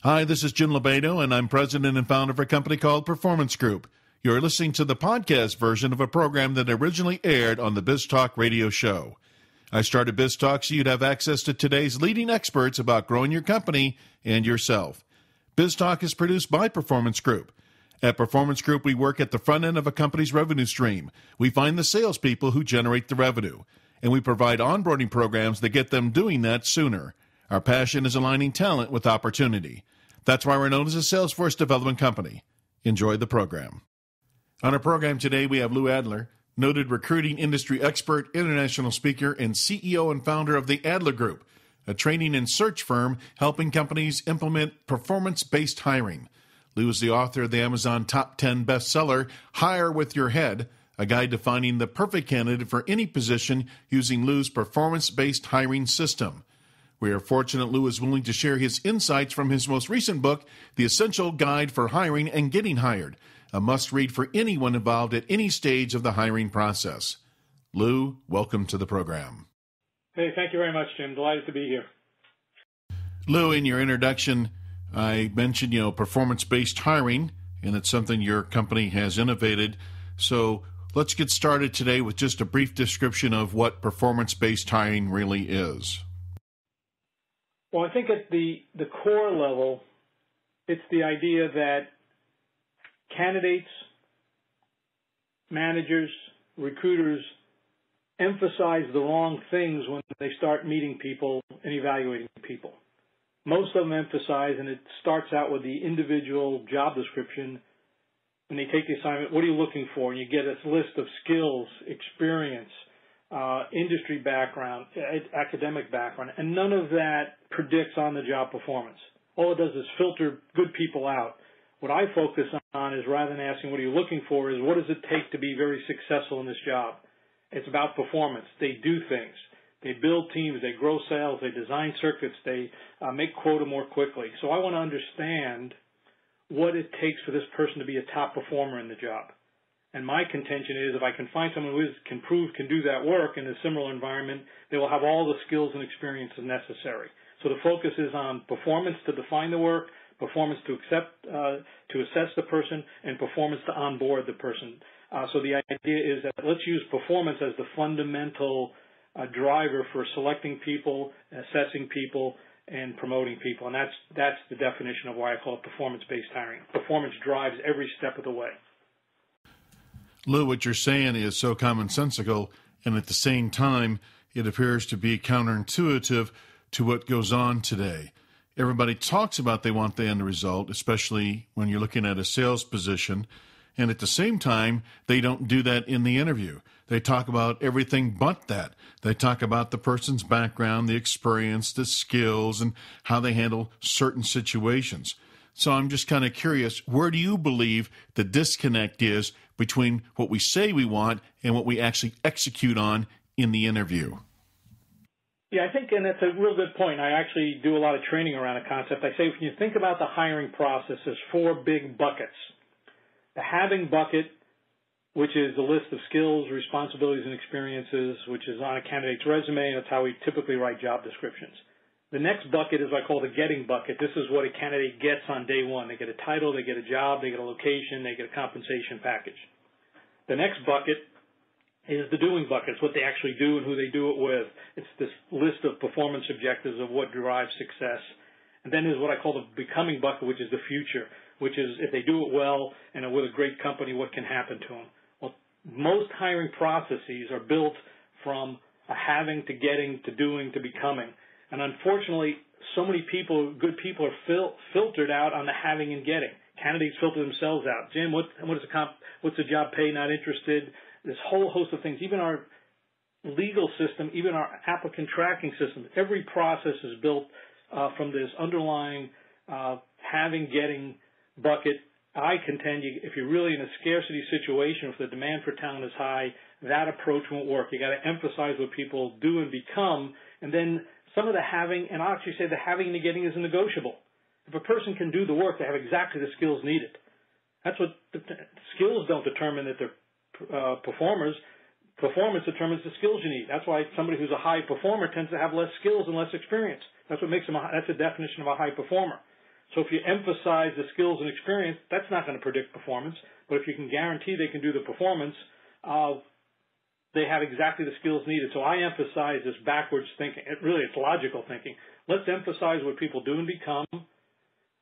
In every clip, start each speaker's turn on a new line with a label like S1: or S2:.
S1: Hi, this is Jim Lobaito, and I'm president and founder of a company called Performance Group. You're listening to the podcast version of a program that originally aired on the BizTalk radio show. I started BizTalk so you'd have access to today's leading experts about growing your company and yourself. BizTalk is produced by Performance Group. At Performance Group, we work at the front end of a company's revenue stream. We find the salespeople who generate the revenue, and we provide onboarding programs that get them doing that sooner. Our passion is aligning talent with opportunity. That's why we're known as a Salesforce development company. Enjoy the program. On our program today, we have Lou Adler, noted recruiting industry expert, international speaker, and CEO and founder of the Adler Group, a training and search firm helping companies implement performance-based hiring. Lou is the author of the Amazon Top 10 bestseller, Hire with Your Head, a guide to finding the perfect candidate for any position using Lou's performance-based hiring system. We are fortunate Lou is willing to share his insights from his most recent book, The Essential Guide for Hiring and Getting Hired, a must-read for anyone involved at any stage of the hiring process. Lou, welcome to the program.
S2: Hey, thank you very much, Jim. Delighted to be here.
S1: Lou, in your introduction, I mentioned, performance-based hiring, and it's something your company has innovated. So let's get started today with just a brief description of what performance-based hiring really is.
S2: Well, I think at the core level, it's the idea that candidates, managers, recruiters emphasize the wrong things when they start meeting people and evaluating people. Most of them emphasize, and it starts out with the individual job description. When they take the assignment, what are you looking for? And you get a list of skills, experience, industry background, academic background, and none of that predicts on-the-job performance. All it does is filter good people out. What I focus on is, rather than asking what are you looking for, is what does it take to be very successful in this job? It's about performance. They do things. They build teams. They grow sales. They design circuits. They make quota more quickly. So I want to understand what it takes for this person to be a top performer in the job. And my contention is if I can find someone who can do that work in a similar environment, they will have all the skills and experiences necessary. So the focus is on performance to define the work, performance to assess the person, and performance to onboard the person. So the idea is that let's use performance as the fundamental driver for selecting people, assessing people, and promoting people. And that's the definition of why I call it performance-based hiring. Performance drives every step of the way.
S1: Lou, what you're saying is so commonsensical, and at the same time, it appears to be counterintuitive to what goes on today. Everybody talks about they want the end result, especially when you're looking at a sales position, and at the same time, they don't do that in the interview. They talk about everything but that. They talk about the person's background, the experience, the skills, and how they handle certain situations. So I'm just kind of curious, where do you believe the disconnect is between what we say we want and what we actually execute on in the interview?
S2: Yeah, I think, and that's a real good point. I actually do a lot of training around a concept. I say when you think about the hiring process, there's four big buckets. The having bucket, which is the list of skills, responsibilities, and experiences, which is on a candidate's resume. That's how we typically write job descriptions. The next bucket is what I call the getting bucket. This is what a candidate gets on day one. They get a title, they get a job, they get a location, they get a compensation package. The next bucket is the doing bucket. It's what they actually do and who they do it with. It's this list of performance objectives of what drives success. And then there's what I call the becoming bucket, which is the future, which is if they do it well and are with a great company, what can happen to them. Well, most hiring processes are built from a having to getting to doing to becoming. And unfortunately, so many people, good people, are filtered out on the having and getting. Candidates filter themselves out. Jim, what's the job pay? Not interested. This whole host of things. Even our legal system, even our applicant tracking system, every process is built from this underlying having, getting bucket. I contend if you're really in a scarcity situation, if the demand for talent is high, that approach won't work. You got to emphasize what people do and become, and then some of the having, and I'll actually say the having and the getting is negotiable. If a person can do the work, they have exactly the skills needed. That's what skills don't determine that they're performers. Performance determines the skills you need. That's why somebody who's a high performer tends to have less skills and less experience. That's what makes them. That's the definition of a high performer. So if you emphasize the skills and experience, that's not going to predict performance. But if you can guarantee they can do the performance, they have exactly the skills needed. So I emphasize this backwards thinking. It's logical thinking. Let's emphasize what people do and become.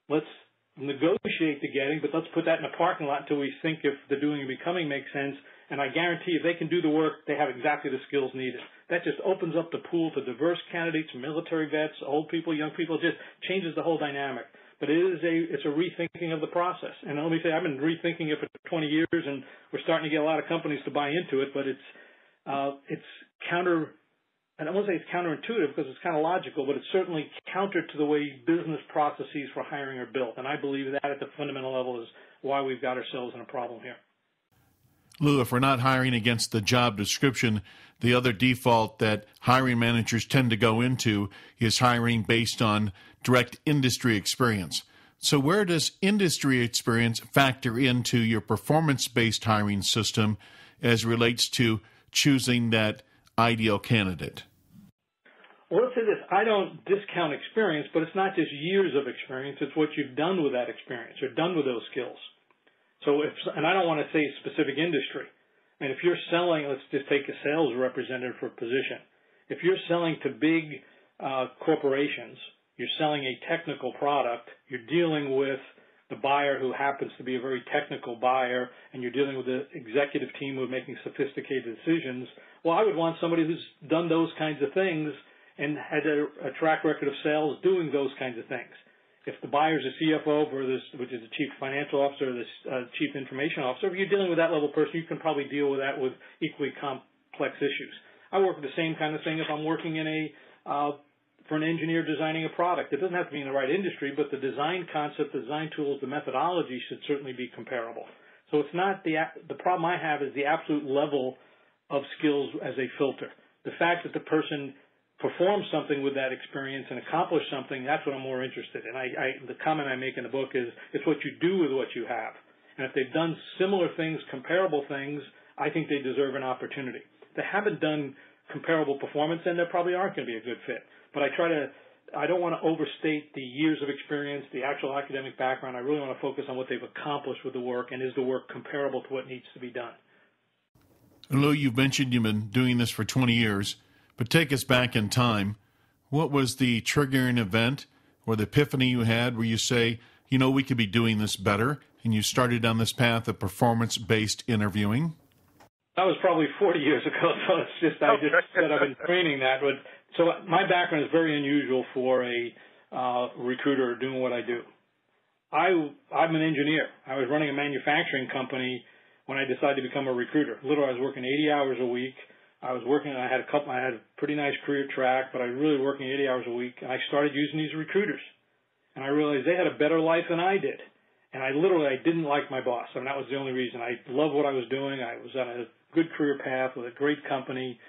S2: Let's negotiate the getting, but let's put that in a parking lot until we think if the doing and becoming makes sense. And I guarantee if they can do the work, they have exactly the skills needed. That just opens up the pool to diverse candidates, military vets, old people, young people. It just changes the whole dynamic. But it's a rethinking of the process. And let me say, I've been rethinking it for 20 years, and we're starting to get a lot of companies to buy into it. But it's counter. And I won't say it's counterintuitive because it's kind of logical, but it's certainly counter to the way business processes for hiring are built. And I believe that at the fundamental level is why we've got ourselves in a problem here.
S1: Lou, if we're not hiring against the job description, the other default that hiring managers tend to go into is hiring based on direct industry experience. So where does industry experience factor into your performance-based hiring system as relates to choosing that ideal candidate?
S2: Well, let's say this. I don't discount experience, but it's not just years of experience. It's what you've done with that experience or done with those skills. So and I don't want to say specific industry. I mean, if you're selling, let's just take a sales representative for a position. If you're selling to big corporations, you're selling a technical product, you're dealing with the buyer who happens to be a very technical buyer, and you're dealing with the executive team who are making sophisticated decisions, well, I would want somebody who's done those kinds of things and had a track record of sales doing those kinds of things. If the buyer's a CFO, which is the chief financial officer, or the chief information officer, if you're dealing with that level person, you can probably deal with that with equally complex issues. I work with the same kind of thing if I'm working for an engineer designing a product. It doesn't have to be in the right industry, but the design concept, the design tools, the methodology should certainly be comparable. So it's not the problem I have is the absolute level of skills as a filter. The fact that the person perform something with that experience and accomplish something, that's what I'm more interested in. The comment I make in the book is it's what you do with what you have. And if they've done similar things, comparable things, I think they deserve an opportunity. If they haven't done comparable performance, then they probably aren't going to be a good fit. But I don't want to overstate the years of experience, the actual academic background. I really want to focus on what they've accomplished with the work, and is the work comparable to what needs to be done.
S1: Lou, you've mentioned you've been doing this for 20 years. But take us back in time. What was the triggering event or the epiphany you had where you say, we could be doing this better, and you started down this path of performance-based interviewing?
S2: That was probably 40 years ago, so I just said I've been training that. But so my background is very unusual for a recruiter doing what I do. I'm an engineer. I was running a manufacturing company when I decided to become a recruiter. Literally, I was working 80 hours a week. I had a pretty nice career track, but I was really working 80 hours a week, and I started using these recruiters. And I realized they had a better life than I did. And I didn't like my boss. I mean, that was the only reason. I loved what I was doing. I was on a good career path with a great company,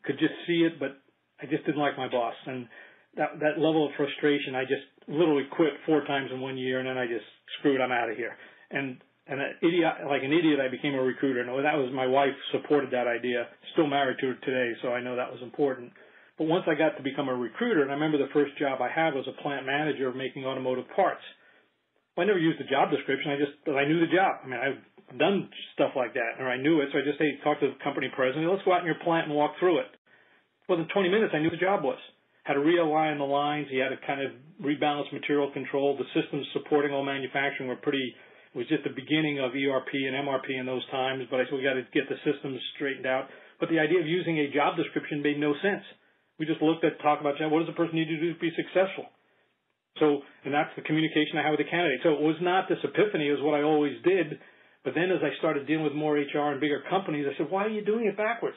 S2: could just see it, but I just didn't like my boss. And that level of frustration, I just literally quit 4 times in 1 year, and then I just screwed, I'm out of here. And like an idiot, I became a recruiter. And that was my wife supported that idea. Still married to her today, so I know that was important. But once I got to become a recruiter, and I remember the first job I had was a plant manager making automotive parts. Well, I never used the job description. I knew the job. I mean, I've done stuff like that, or I knew it. So I just talked to the company president. Let's go out in your plant and walk through it. Within 20 minutes, I knew the job was. Had to realign the lines. He had to kind of rebalance material control. The systems supporting all manufacturing were it was just the beginning of ERP and MRP in those times, but I said we got to get the systems straightened out. But the idea of using a job description made no sense. We just talk about what does the person need to do to be successful? So, and that's the communication I have with the candidate. So it was not this epiphany, it was what I always did. But then as I started dealing with more HR and bigger companies, I said, why are you doing it backwards?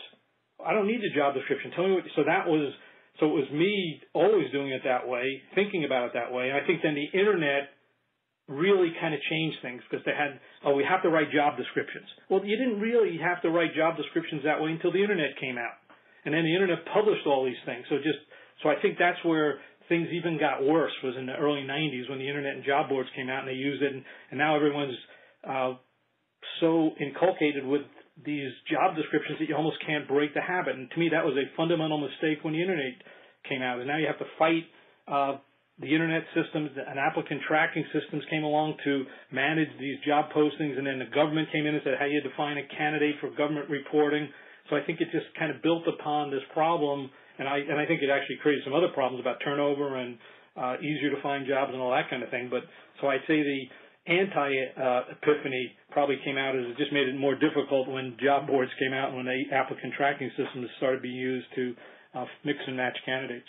S2: I don't need the job description. Tell me what. So it was me always doing it that way, thinking about it that way. And I think then the internet really kind of changed things because they had, we have to write job descriptions. Well, you didn't really have to write job descriptions that way until the internet came out. And then the internet published all these things. So I think that's where things even got worse, was in the early 90s when the internet and job boards came out and they used it. And now everyone's so inculcated with these job descriptions that you almost can't break the habit. And to me, that was a fundamental mistake when the internet came out. And now you have to fight the internet systems and applicant tracking systems came along to manage these job postings, and then the government came in and said how you define a candidate for government reporting. So I think it just kind of built upon this problem, and I think it actually created some other problems about turnover and easier to find jobs and all that kind of thing. But so I'd say the anti-epiphany probably came out as it just made it more difficult when job boards came out and when the applicant tracking systems started being used to mix and match candidates.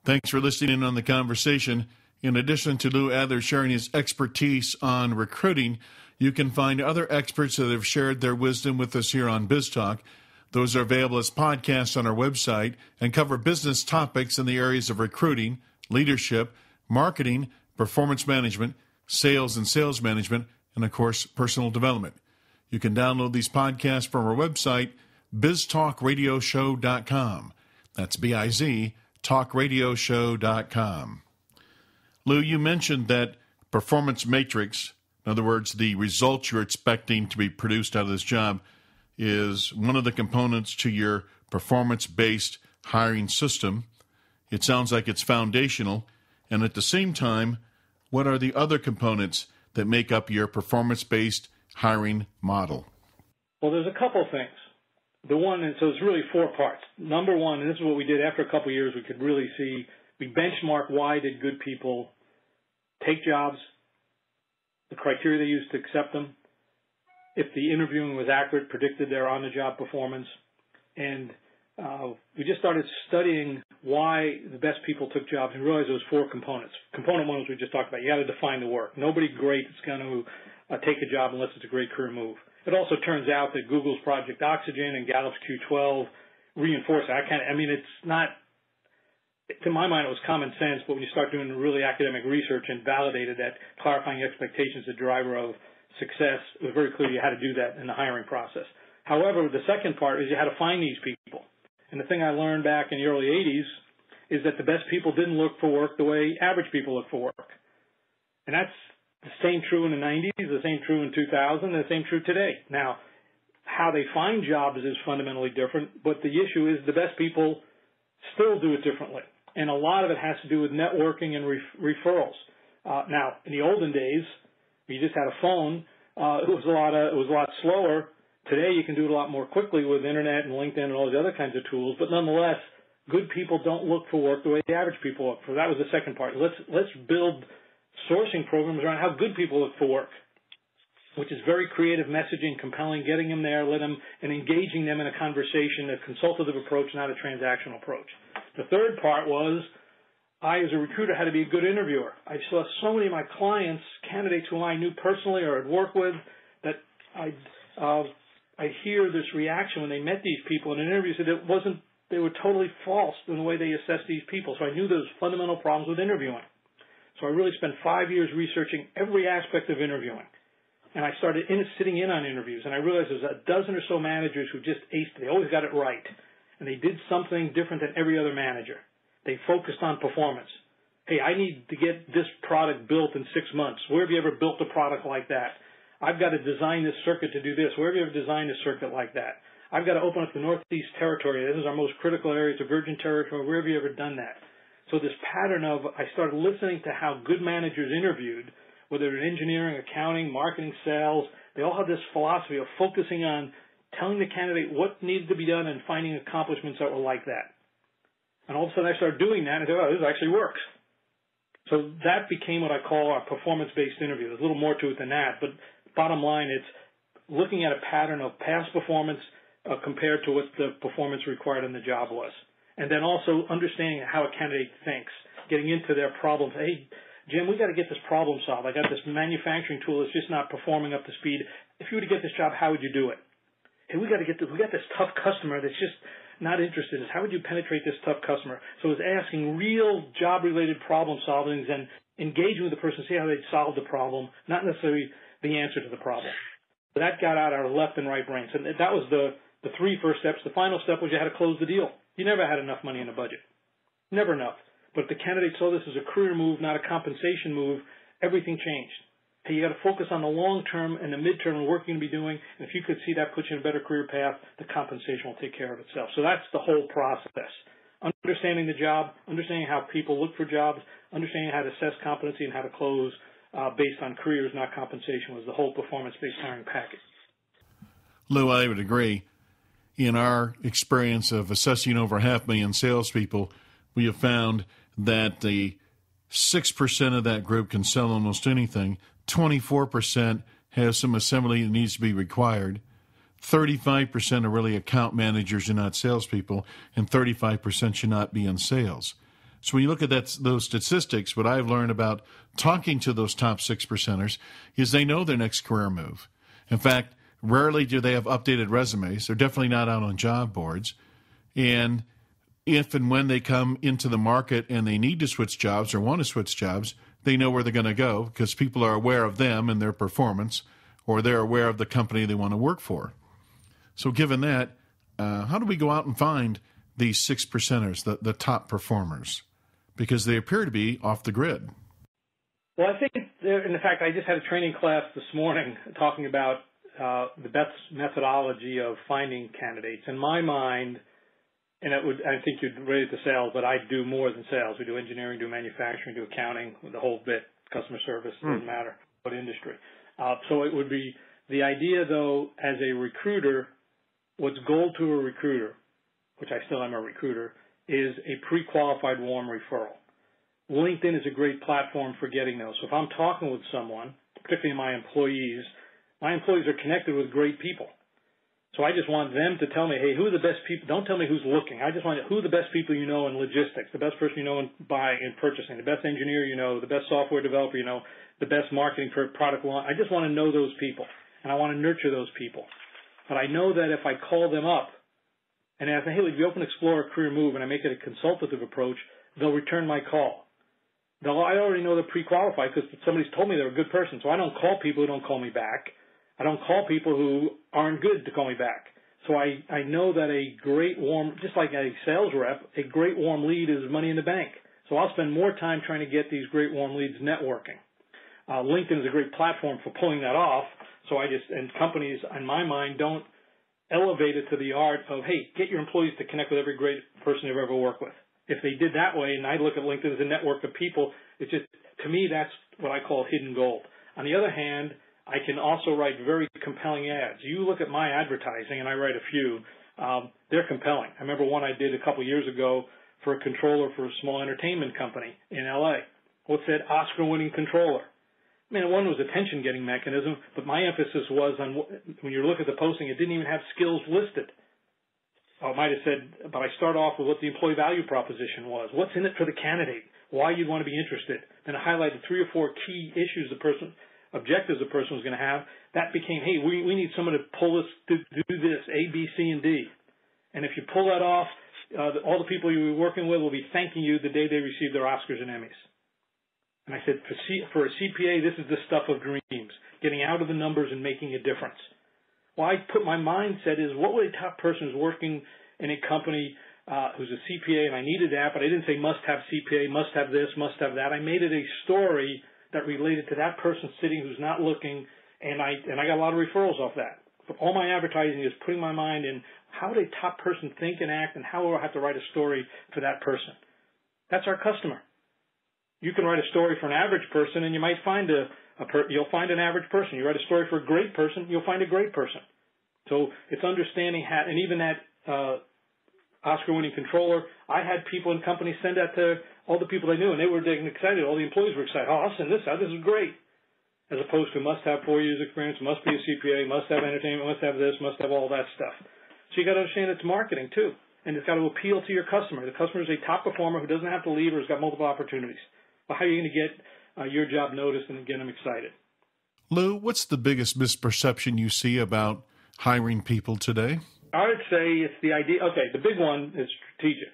S1: Thanks for listening in on the conversation. In addition to Lou Adler sharing his expertise on recruiting, you can find other experts that have shared their wisdom with us here on BizTalk. Those are available as podcasts on our website and cover business topics in the areas of recruiting, leadership, marketing, performance management, sales and sales management, and, of course, personal development. You can download these podcasts from our website, biztalkradioshow.com. That's B-I-Z, talkradioshow.com. Lou, you mentioned that performance matrix, in other words, the results you're expecting to be produced out of this job, is one of the components to your performance-based hiring system. It sounds like it's foundational. And at the same time, what are the other components that make up your performance-based hiring model?
S2: Well, there's a couple things. The one, and so it's really four parts. Number one, and this is what we did after a couple of years, we could really see, we benchmarked why did good people take jobs, the criteria they used to accept them, if the interviewing was accurate, predicted their on-the-job performance, and we just started studying why the best people took jobs and realized there was four components. Component one, as we just talked about, you got to define the work. Nobody great is going to take a job unless it's a great career move. It also turns out that Google's Project Oxygen and Gallup's Q12 reinforce that. It's not, to my mind, it was common sense, but when you start doing really academic research and validated that clarifying expectations is the driver of success, it was very clear you had to do that in the hiring process. However, the second part is you had to find these people. And the thing I learned back in the early 80s is that the best people didn't look for work the way average people look for work. And that's the same true in the 90s, the same true in 2000, and the same true today. Now, how they find jobs is fundamentally different, but the issue is the best people still do it differently. And a lot of it has to do with networking and referrals. Now, in the olden days, you just had a phone. It was a lot slower. Today, you can do it a lot more quickly with internet and LinkedIn and all these other kinds of tools. But nonetheless, good people don't look for work the way the average people look for. That was the second part. Let's build sourcing programs around how good people look for work, which is very creative messaging, compelling, getting them there, and engaging them in a conversation, a consultative approach, not a transactional approach. The third part was I, as a recruiter, had to be a good interviewer. I saw so many of my clients, candidates whom I knew personally or had worked with, that I hear this reaction when they met these people in an interview, said they were totally false in the way they assessed these people. So I knew there was fundamental problems with interviewing. So I really spent 5 years researching every aspect of interviewing. And I started sitting in on interviews, and I realized there's a dozen or so managers who just aced it. They always got it right. And they did something different than every other manager. They focused on performance. Hey, I need to get this product built in 6 months. Where have you ever built a product like that? I've got to design this circuit to do this. Where have you ever designed a circuit like that? I've got to open up the Northeast Territory. This is our most critical area. It's a virgin territory. Where have you ever done that? So this pattern of I started listening to how good managers interviewed, whether in engineering, accounting, marketing, sales. They all had this philosophy of focusing on telling the candidate what needed to be done and finding accomplishments that were like that. And all of a sudden I started doing that and I thought, oh, this actually works. So that became what I call our performance-based interview. There's a little more to it than that, but bottom line, it's looking at a pattern of past performance compared to what the performance required in the job was. And then also understanding how a candidate thinks, getting into their problems. Hey, Jim, we got to get this problem solved. I got this manufacturing tool that's just not performing up to speed. If you were to get this job, how would you do it? Hey, we got this tough customer that's just not interested. How would you penetrate this tough customer? So it was asking real job-related problem solvings and engaging with the person, see how they'd solve the problem, not necessarily the answer to the problem. So that got out our left and right brains. And that was the three first steps. The final step was you had to close the deal. You never had enough money in the budget. Never enough. But if the candidate saw this as a career move, not a compensation move, everything changed. Hey, you got to focus on the long term and the midterm and work you're going to be doing. And if you could see that puts you in a better career path, the compensation will take care of itself. So that's the whole process understanding the job, understanding how people look for jobs, understanding how to assess competency and how to close based on careers, not compensation, was the whole performance-based hiring package.
S1: Lou, I would agree. In our experience of assessing over 500,000 salespeople, we have found that the 6% of that group can sell almost anything. 24% has some assembly that needs to be required. 35% are really account managers and not salespeople, and 35% should not be in sales. So when you look at those statistics, what I've learned about talking to those top 6%ers is they know their next career move. In fact, rarely do they have updated resumes. They're definitely not out on job boards. And if and when they come into the market and they need to switch jobs or want to switch jobs, they know where they're going to go because people are aware of them and their performance, or they're aware of the company they want to work for. So given that, how do we go out and find these 6%ers, the top performers? Because they appear to be off the grid.
S2: Well, I think, in fact, I just had a training class this morning talking about the best methodology of finding candidates. In my mind, and I think you'd rate it to sales, but I do more than sales. We do engineering, do manufacturing, do accounting, the whole bit, customer service, doesn't matter what industry. So it would be the idea, though, as a recruiter, what's gold to a recruiter, which I still am a recruiter, is a pre-qualified warm referral. LinkedIn is a great platform for getting those. So if I'm talking with someone, particularly my employees are connected with great people. So I just want them to tell me, hey, who are the best people? Don't tell me who's looking. I just want who are the best people you know in logistics, the best person you know in buying and purchasing, the best engineer you know, the best software developer you know, the best marketing for product launch. I just want to know those people, and I want to nurture those people. But I know that if I call them up and ask them, hey, would you open Explore a career move, and I make it a consultative approach, they'll return my call. I already know they're pre-qualified because somebody's told me they're a good person. So I don't call people who don't call me back. I don't call people who aren't good to call me back. So I know that a great warm, just like a sales rep, a great warm lead is money in the bank. So I'll spend more time trying to get these great warm leads networking. LinkedIn is a great platform for pulling that off. So and companies, in my mind, don't elevate it to the art of, hey, get your employees to connect with every great person they've ever worked with. If they did that way, and I look at LinkedIn as a network of people, it's just, to me, that's what I call hidden gold. On the other hand, I can also write very compelling ads. You look at my advertising, and I write a few, they're compelling. I remember one I did a couple years ago for a controller for a small entertainment company in L.A. What said Oscar-winning controller? I mean, one was a attention-getting mechanism, but my emphasis was on, when you look at the posting, it didn't even have skills listed. I might have said, but I start off with what the employee value proposition was. What's in it for the candidate? Why you'd want to be interested? Then I highlighted 3 or 4 key issues objectives the person was going to have. That became, hey, we need someone to pull this, to do this, A, B, C, and D. And if you pull that off, all the people you'll be working with will be thanking you the day they receive their Oscars and Emmys. And I said, for a CPA, this is the stuff of dreams, getting out of the numbers and making a difference. Well, my mindset is, what would a top person who's working in a company who's a CPA, and I needed that, but I didn't say must have CPA, must have this, must have that. I made it a story that related to that person sitting who's not looking, and I got a lot of referrals off that. But all my advertising is putting my mind in how would a top person think and act, and how do I have to write a story for that person. That's our customer. You can write a story for an average person, and you might find you'll find an average person. You write a story for a great person, you'll find a great person. So it's understanding how, and even that Oscar-winning controller, I had people in companies send that to all the people they knew, and they were getting excited. All the employees were excited. Oh, I'll send this out. This is great. As opposed to must have 4 years experience, must be a CPA, must have entertainment, must have this, must have all that stuff. So you got to understand it's marketing too, and it's got to appeal to your customer. The customer is a top performer who doesn't have to leave or has got multiple opportunities. Well, how are you going to get your job noticed and get them excited?
S1: Lou, what's the biggest misperception you see about hiring people today?
S2: I would say it's the idea. Okay, the big one is strategic.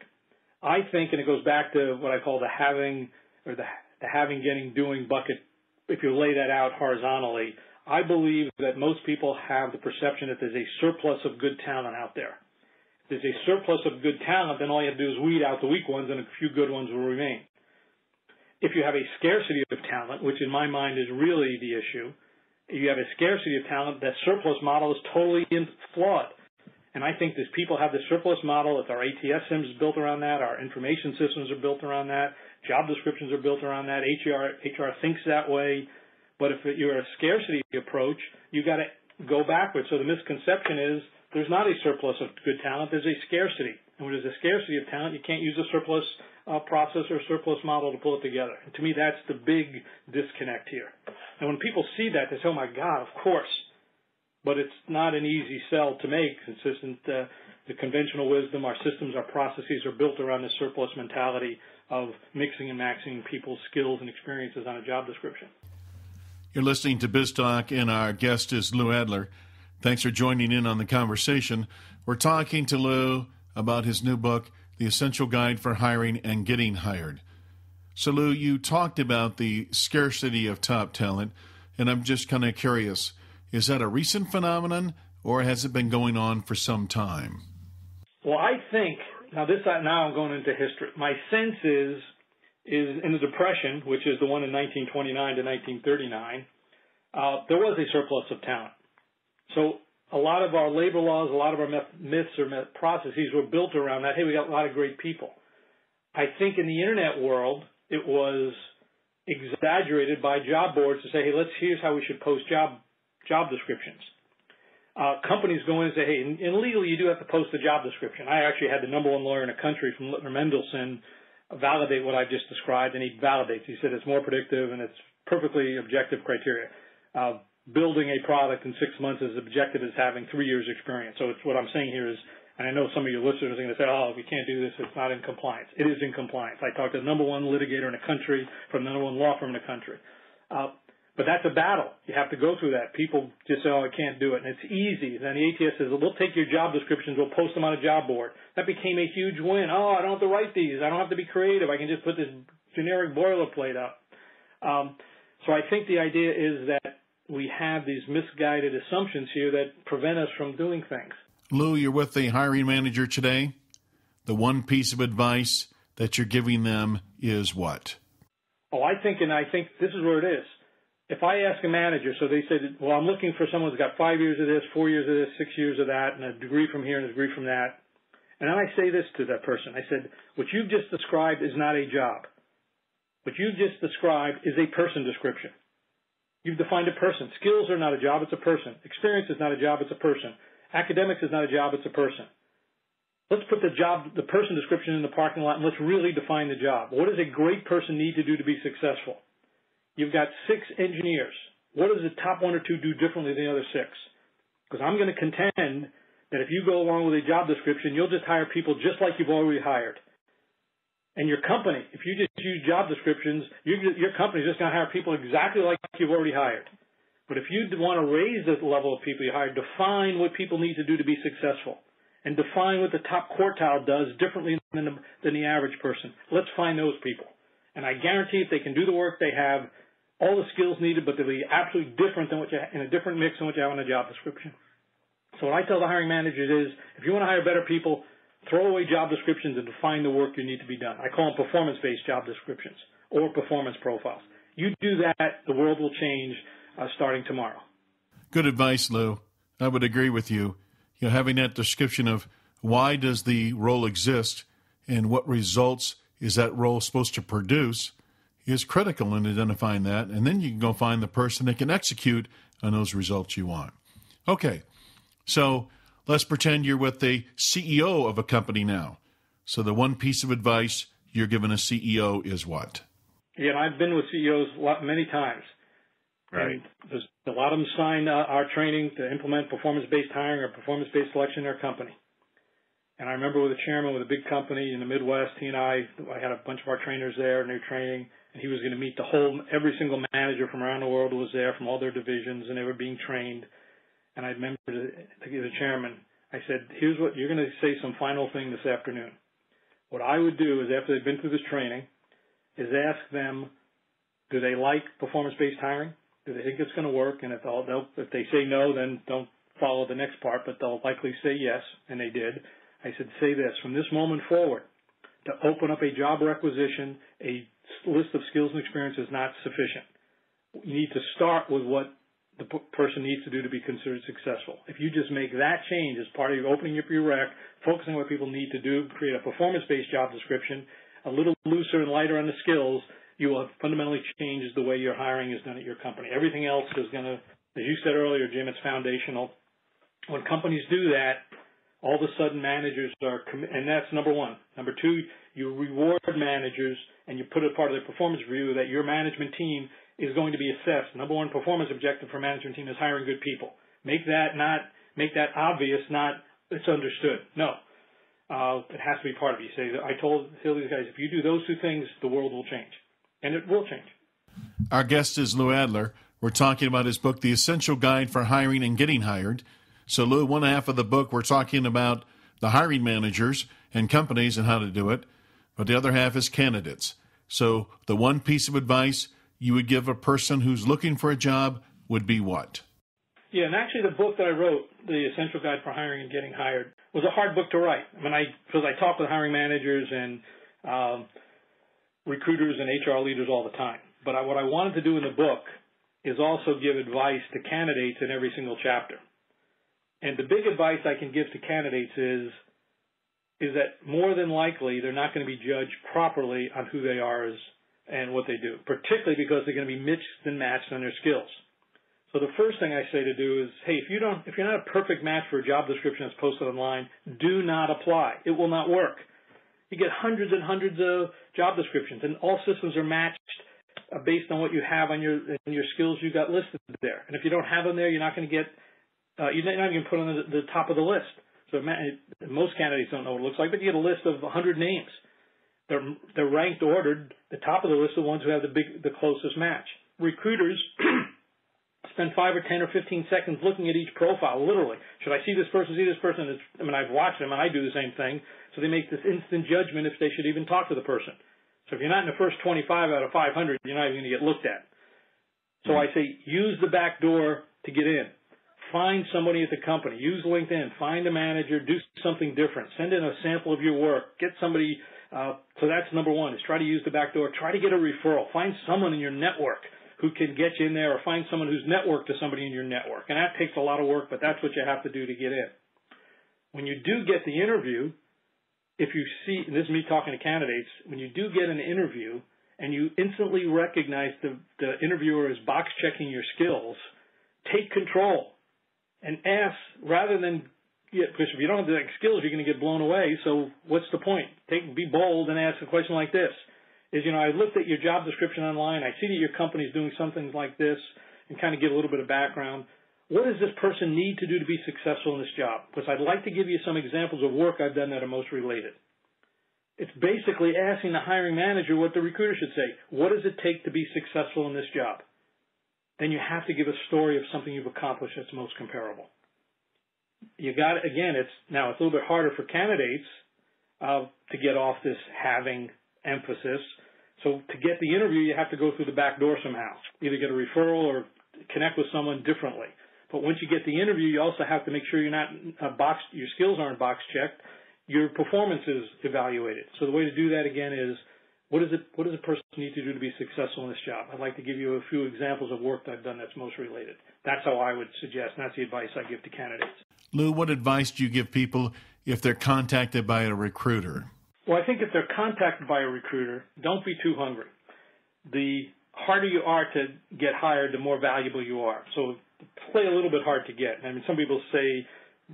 S2: I think, and it goes back to what I call the having or the having, getting, doing bucket. If you lay that out horizontally, I believe that most people have the perception that there's a surplus of good talent out there. If there's a surplus of good talent, then all you have to do is weed out the weak ones, and a few good ones will remain. If you have a scarcity of talent, which in my mind is really the issue, if you have a scarcity of talent, that surplus model is totally flawed. And I think these people have the surplus model. It's our ATS systems built around that. Our information systems are built around that. Job descriptions are built around that. HR thinks that way. But if you're a scarcity approach, you got to go backwards. So the misconception is there's not a surplus of good talent. There's a scarcity. And when there's a scarcity of talent, you can't use a surplus process or surplus model to pull it together. And to me, that's the big disconnect here. And when people see that, they say, oh, my God, of course. But it's not an easy sell to make. It's just the conventional wisdom. Our systems, our processes are built around this surplus mentality of mixing and maxing people's skills and experiences on a job description.
S1: You're listening to BizTalk, and our guest is Lou Adler. Thanks for joining in on the conversation. We're talking to Lou about his new book, The Essential Guide for Hiring and Getting Hired. So, Lou, you talked about the scarcity of top talent, and I'm just kind of curious, is that a recent phenomenon, or has it been going on for some time?
S2: Well, I think, now I'm going into history. My sense is in the Depression, which is the one in 1929 to 1939, there was a surplus of talent. So a lot of our labor laws, a lot of our myths or processes were built around that. Hey, we got a lot of great people. I think in the internet world, it was exaggerated by job boards to say, hey, here's how we should post job descriptions. Companies go in and say, hey, and legally you do have to post a job description. I actually had the #1 lawyer in the country from Littner Mendelsohn validate what I just described, and he validates. He said it's more predictive and it's perfectly objective criteria. Building a product in 6 months is objective as having 3 years experience. So it's what I'm saying here is, and I know some of your listeners are going to say, oh, we can't do this, it's not in compliance. It is in compliance. I talked to the #1 litigator in the country from the #1 law firm in the country. But that's a battle. You have to go through that. People just say, oh, I can't do it. And it's easy. Then the ATS says, we'll take your job descriptions, we'll post them on a job board. That became a huge win. Oh, I don't have to write these. I don't have to be creative. I can just put this generic boilerplate up. So I think the idea is that we have these misguided assumptions here that prevent us from doing things.
S1: Lou, you're with the hiring manager today. The one piece of advice that you're giving them is what?
S2: Oh, I think this is where it is. If I ask a manager, so they said, well, I'm looking for someone who's got 5 years of this, 4 years of this, 6 years of that, and a degree from here and a degree from that. And then I say this to that person. I said, what you've just described is not a job. What you've just described is a person description. You've defined a person. Skills are not a job, it's a person. Experience is not a job, it's a person. Academics is not a job, it's a person. Let's put the person description in the parking lot, and let's really define the job. What does a great person need to do to be successful? You've got 6 engineers. What does the top 1 or 2 do differently than the other 6? Because I'm going to contend that if you go along with a job description, you'll just hire people just like you've already hired. And your company, if you just use job descriptions, your company is just going to hire people exactly like you've already hired. But if you want to raise the level of people you hire, define what people need to do to be successful. And define what the top quartile does differently than the average person. Let's find those people. And I guarantee if they can do the work they have, all the skills needed, but they'll be absolutely different than in a different mix than what you have in a job description. So what I tell the hiring managers is, if you want to hire better people, throw away job descriptions and define the work you need to be done. I call them performance-based job descriptions or performance profiles. You do that, the world will change starting tomorrow.
S1: Good advice, Lou. I would agree with you. Having that description of why does the role exist and what results is that role supposed to produce is critical in identifying that, and then you can go find the person that can execute on those results you want. Okay, so let's pretend you're with the CEO of a company now. So the one piece of advice you're giving a CEO is what?
S2: Yeah, I've been with CEOs many times.
S1: Right.
S2: And a lot of them sign our training to implement performance-based hiring or performance-based selection in their company. And I remember with a chairman with a big company in the Midwest, he and I had a bunch of our trainers there and they were training, and he was going to meet every single manager from around the world who was there from all their divisions, and they were being trained. And I remember to the chairman, I said, here's what you're going to say some final thing this afternoon. What I would do is after they've been through this training is ask them, do they like performance-based hiring? Do they think it's going to work? And if they say no, then don't follow the next part, but they'll likely say yes, and they did. I said, say this, from this moment forward, to open up a job requisition, a list of skills and experience is not sufficient. You need to start with what the person needs to do to be considered successful. If you just make that change as part of your opening up your rec, focusing on what people need to do, create a performance-based job description, a little looser and lighter on the skills, you will have fundamentally changed the way your hiring is done at your company. Everything else is going to, as you said earlier, Jim, it's foundational. When companies do that, all of a sudden managers are, and that's number one. Number two, you reward managers and you put a part of their performance review that your management team is going to be assessed. Number one performance objective for a management team is hiring good people. Make that obvious, not it's understood. No. It has to be part of it. You say, tell these guys, if you do those two things, the world will change. And it will change.
S1: Our guest is Lou Adler. We're talking about his book, The Essential Guide for Hiring and Getting Hired. So, Lou, one half of the book, we're talking about the hiring managers and companies and how to do it. But the other half is candidates. So the one piece of advice you would give a person who's looking for a job would be what?
S2: Yeah, and actually the book that I wrote, The Essential Guide for Hiring and Getting Hired, was a hard book to write. Because I talk with hiring managers and recruiters and HR leaders all the time. But what I wanted to do in the book is also give advice to candidates in every single chapter. And the big advice I can give to candidates is that more than likely they're not going to be judged properly on who they are and what they do, particularly because they're going to be mixed and matched on their skills. So the first thing I say to do is, hey, if you're not a perfect match for a job description that's posted online, do not apply. It will not work. You get hundreds and hundreds of job descriptions, and all systems are matched based on what you have on your skills you got listed there. And if you don't have them there, you're not going to get you're not going to put on the top of the list. So most candidates don't know what it looks like, but you get a list of 100 names. They're ranked, ordered. The top of the list are the ones who have the closest match. Recruiters spend 5 or 10 or 15 seconds looking at each profile, literally. Should I see this person, I've watched them, and I do the same thing. So they make this instant judgment if they should even talk to the person. So if you're not in the first 25 out of 500, you're not even going to get looked at. So I say use the back door to get in. Find somebody at the company. Use LinkedIn. Find a manager. Do something different. Send in a sample of your work. Get somebody. So that's number one, is try to use the back door. Try to get a referral. Find someone in your network who can get you in there, or find someone who's networked to somebody in your network. And that takes a lot of work, but that's what you have to do to get in. When you do get the interview, if you see, and this is me talking to candidates, when you do get an interview and you instantly recognize the interviewer is box checking your skills, take control. And ask, rather than, because if you don't have the skills, you're going to get blown away. So what's the point? Be bold and ask a question like this. I looked at your job description online. I see that your company is doing something like this, and kind of give a little bit of background. What does this person need to do to be successful in this job? Because I'd like to give you some examples of work I've done that are most related. It's basically asking the hiring manager what the recruiter should say. What does it take to be successful in this job? Then you have to give a story of something you've accomplished that's most comparable. It's a little bit harder for candidates to get off this having emphasis. So to get the interview, you have to go through the back door somehow. Either get a referral or connect with someone differently. But once you get the interview, you also have to make sure you're not your skills aren't box checked. Your performance is evaluated. So the way to do that again is, what does a person need to do to be successful in this job? I'd like to give you a few examples of work that I've done that's most related. That's how I would suggest, and that's the advice I give to candidates.
S1: Lou, what advice do you give people if they're contacted by a recruiter?
S2: Well, I think if they're contacted by a recruiter, don't be too hungry. The harder you are to get hired, the more valuable you are. So play a little bit hard to get. Some people say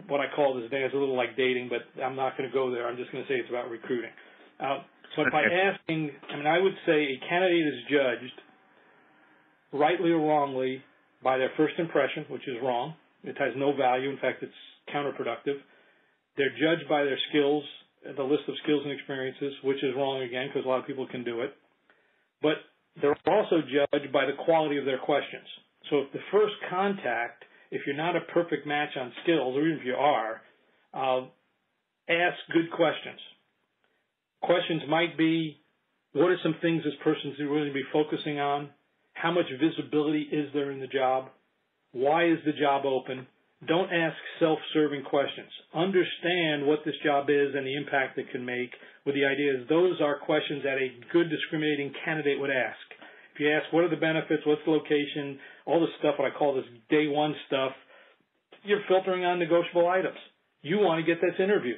S2: what I call this day is a little like dating, but I'm not going to go there. I'm just going to say it's about recruiting. But by asking, I would say a candidate is judged, rightly or wrongly, by their first impression, which is wrong. It has no value. In fact, it's counterproductive. They're judged by their skills, the list of skills and experiences, which is wrong again, because a lot of people can do it. But they're also judged by the quality of their questions. So if the first contact, if you're not a perfect match on skills, or even if you are, ask good questions. Questions might be, what are some things this person's going to be focusing on? How much visibility is there in the job? Why is the job open? Don't ask self-serving questions. Understand what this job is and the impact it can make, with the idea is those are questions that a good discriminating candidate would ask. If you ask what are the benefits, what's the location, all this stuff, what I call this day one stuff, you're filtering on negotiable items. You want to get this interview.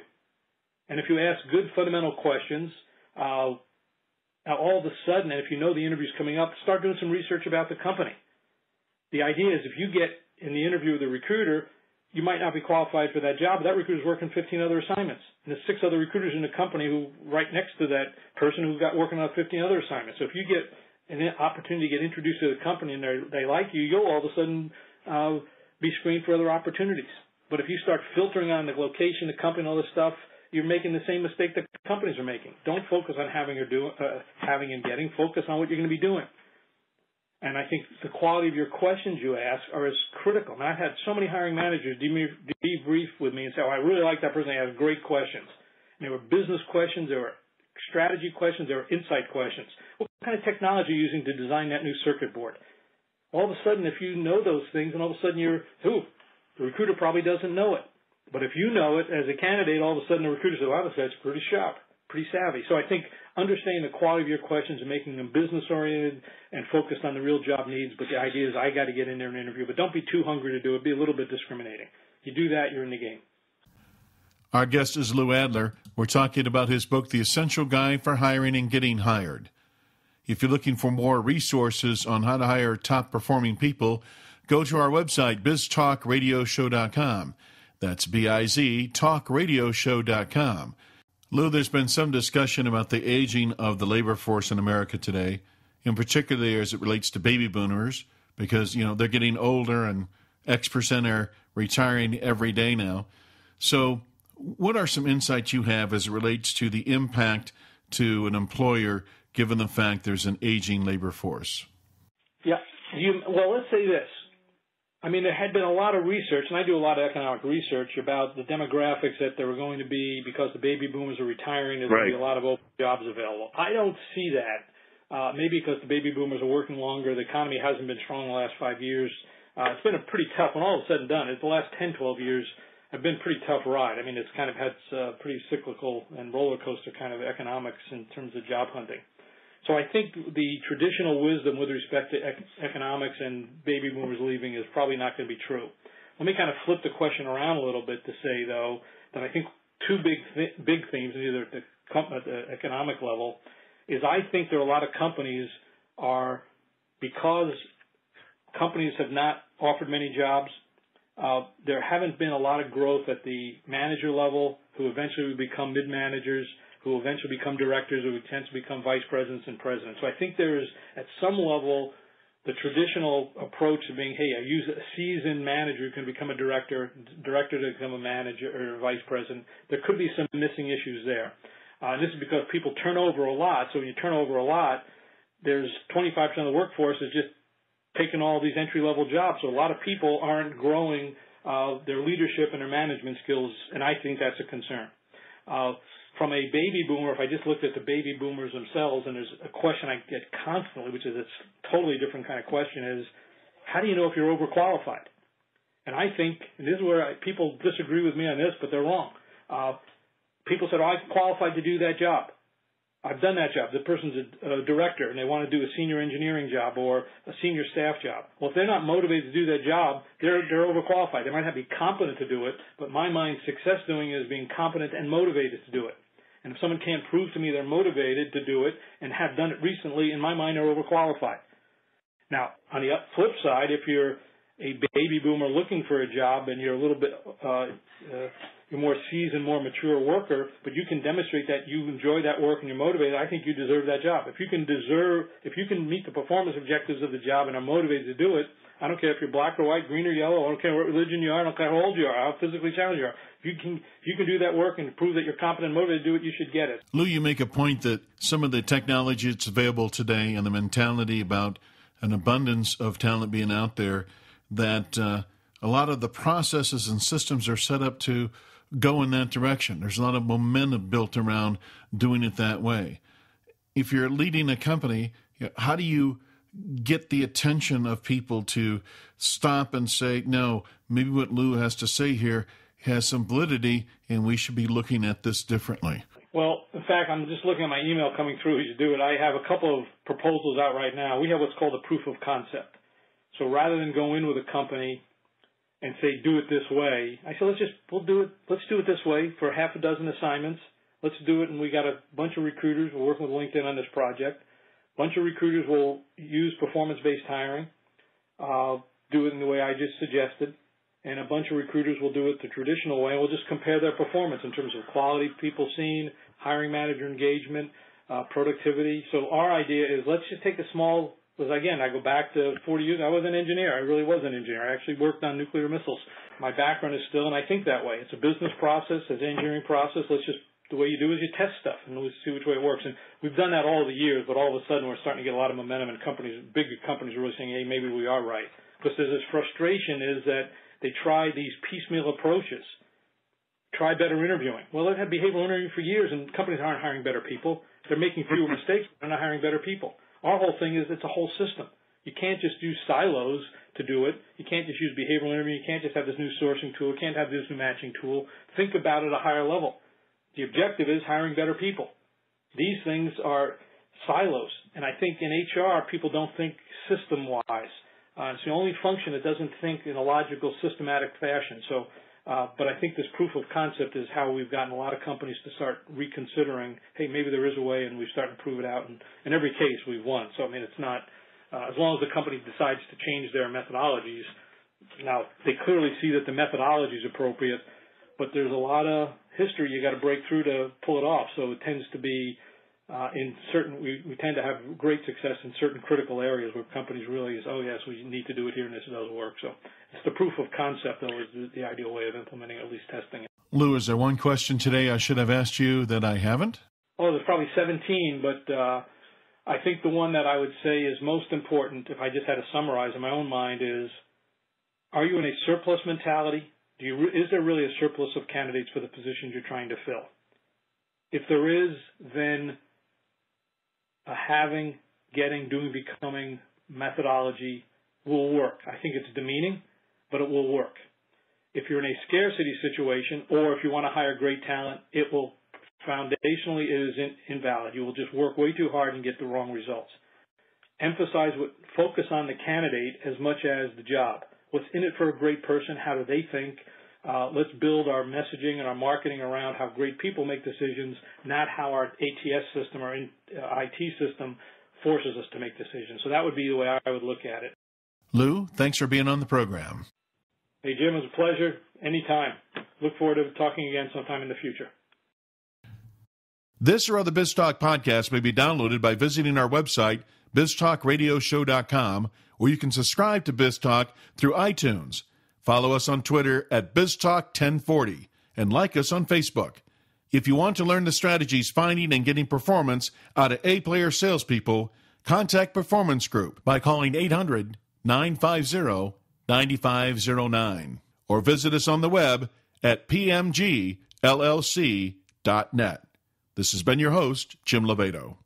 S2: And if you ask good fundamental questions, all of a sudden, and if you know the interview's coming up, start doing some research about the company. The idea is if you get in the interview with a recruiter, you might not be qualified for that job, but that recruiter's working 15 other assignments. And there's 6 other recruiters in the company who right next to that person who's got working on 15 other assignments. So if you get an opportunity to get introduced to the company and they like you, you'll all of a sudden be screened for other opportunities. But if you start filtering on the location, the company, and all this stuff, you're making the same mistake that companies are making. Don't focus on having and getting. Focus on what you're going to be doing. And I think the quality of your questions you ask are as critical. And I've had so many hiring managers debrief with me and say, oh, I really like that person. They have great questions. And they were business questions. They were strategy questions. They were insight questions. What kind of technology are you using to design that new circuit board? All of a sudden, if you know those things, and all of a sudden the recruiter probably doesn't know it. But if you know it as a candidate, all of a sudden the recruiter says, wow, this guy's pretty sharp, pretty savvy. So I think understanding the quality of your questions and making them business-oriented and focused on the real job needs. But the idea is I got to get in there and interview. But don't be too hungry to do it. Be a little bit discriminating. You do that, you're in the game.
S1: Our guest is Lou Adler. We're talking about his book, The Essential Guide for Hiring and Getting Hired. If you're looking for more resources on how to hire top-performing people, go to our website, BizTalkRadioShow.com. That's B-I-Z, talkradioshow.com. Lou, there's been some discussion about the aging of the labor force in America today, in particular as it relates to baby boomers, because, they're getting older and X% are retiring every day now. So what are some insights you have as it relates to the impact to an employer given the fact there's an aging labor force?
S2: Yeah. Well, let's say this. I mean, there had been a lot of research, and I do a lot of economic research about the demographics that there were going to be because the baby boomers are retiring. There's going to be a lot of open jobs available. I don't see that. Maybe because the baby boomers are working longer. The economy hasn't been strong in the last 5 years. It's been a pretty tough, when all is said and done, the last 10, 12 years have been a pretty tough ride. I mean, it's kind of had pretty cyclical and roller coaster kind of economics in terms of job hunting. So I think the traditional wisdom with respect to economics and baby boomers leaving is probably not going to be true. Let me kind of flip the question around a little bit to say, though, that I think two big themes, either at the economic level, is I think there are a lot of companies because companies have not offered many jobs, there haven't been a lot of growth at the manager level who eventually would become mid-managers, who will eventually become directors, who tend to become vice presidents and presidents. So I think there is, at some level, the traditional approach of being, hey, I use a seasoned manager who can become a director to become a manager or a vice president. There could be some missing issues there. And this is because people turn over a lot. So when you turn over a lot, there's 25% of the workforce is just taking all these entry-level jobs. So a lot of people aren't growing their leadership and their management skills, and I think that's a concern. From a baby boomer, if I just looked at the baby boomers themselves, and there's a question I get constantly, which is a totally different kind of question, is how do you know if you're overqualified? And I think, and this is where people disagree with me on this, but they're wrong. People said, I'm qualified to do that job. I've done that job. The person's a director, and they want to do a senior engineering job or a senior staff job. Well, if they're not motivated to do that job, they're overqualified. They might not be competent to do it, but my mind, success doing is being competent and motivated to do it. And if someone can't prove to me they're motivated to do it and have done it recently, in my mind, they're overqualified. Now, on the flip side, if you're a baby boomer looking for a job and you're a little bit you're more seasoned, more mature worker, but you can demonstrate that you enjoy that work and you're motivated, I think you deserve that job. If you can meet the performance objectives of the job and are motivated to do it, I don't care if you're black or white, green or yellow, I don't care what religion you are, I don't care how old you are, how physically challenged you are. If you can do that work and prove that you're competent and motivated to do it, you should get it.
S1: Lou, you make a point that some of the technology that's available today and the mentality about an abundance of talent being out there, that a lot of the processes and systems are set up to go in that direction. There's a lot of momentum built around doing it that way. If you're leading a company, how do you get the attention of people to stop and say, no, maybe what Lou has to say here has some validity and we should be looking at this differently?
S2: Well, in fact, I'm just looking at my email coming through as you do it. I have a couple of proposals out right now. We have what's called a proof of concept. So rather than go in with a company and say, do it this way, I said, let's do it this way for half a dozen assignments. Let's do it, and we got a bunch of recruiters. We're working with LinkedIn on this project. A bunch of recruiters will use performance-based hiring, do it in the way I just suggested. And a bunch of recruiters will do it the traditional way, and we'll just compare their performance in terms of quality people seen, hiring manager engagement, productivity. So our idea is let's just take a small, because again, I go back to 40 years. I was an engineer. I really was an engineer. I actually worked on nuclear missiles. My background is still, and I think that way. It's a business process, it's an engineering process. The way you do is you test stuff, and we'll see which way it works. And we've done that all the years, but all of a sudden we're starting to get a lot of momentum, and bigger companies are really saying, hey, maybe we are right. Because there's this frustration is that they try these piecemeal approaches. Try better interviewing. Well, they've had behavioral interviewing for years, and companies aren't hiring better people. They're making fewer mistakes. They're not hiring better people. Our whole thing is it's a whole system. You can't just use silos to do it. You can't just use behavioral interviewing. You can't just have this new sourcing tool. You can't have this new matching tool. Think about it at a higher level. The objective is hiring better people. These things are silos, and I think in HR people don't think system-wise. It's the only function that doesn't think in a logical, systematic fashion. So, but I think this proof of concept is how we've gotten a lot of companies to start reconsidering, hey, maybe there is a way, and we've started to prove it out. And in every case, we've won. So, I mean, it's not, as long as the company decides to change their methodologies. Now, they clearly see that the methodology is appropriate, but there's a lot of history you got to break through to pull it off. So it tends to be we tend to have great success in certain critical areas where companies really is, oh yes, we need to do it here and this does work. So it's the proof of concept, though, is the ideal way of implementing, at least testing it.
S1: Lou, is there one question today I should have asked you that I haven't?
S2: Oh, there's probably 17, but I think the one that I would say is most important, if I just had to summarize in my own mind, is, are you in a surplus mentality? Is there really a surplus of candidates for the positions you're trying to fill? If there is, then a having, getting, doing, becoming methodology will work. I think it's demeaning, but it will work. If you're in a scarcity situation, or if you want to hire great talent, it will foundationally it is invalid. You will just work way too hard and get the wrong results. Focus on the candidate as much as the job. What's in it for a great person? How do they think? Let's build our messaging and our marketing around how great people make decisions, not how our ATS system or IT system forces us to make decisions. So that would be the way I would look at it.
S1: Lou, thanks for being on the program.
S2: Hey, Jim, it was a pleasure. Anytime. Look forward to talking again sometime in the future.
S1: This or other BizTalk podcasts may be downloaded by visiting our website, biztalkradioshow.com, or you can subscribe to BizTalk through iTunes. Follow us on Twitter at BizTalk1040 and like us on Facebook. If you want to learn the strategies finding and getting performance out of A-player salespeople, contact Performance Group by calling 800-950-9509 or visit us on the web at pmgllc.net. This has been your host, Jim Lobaito.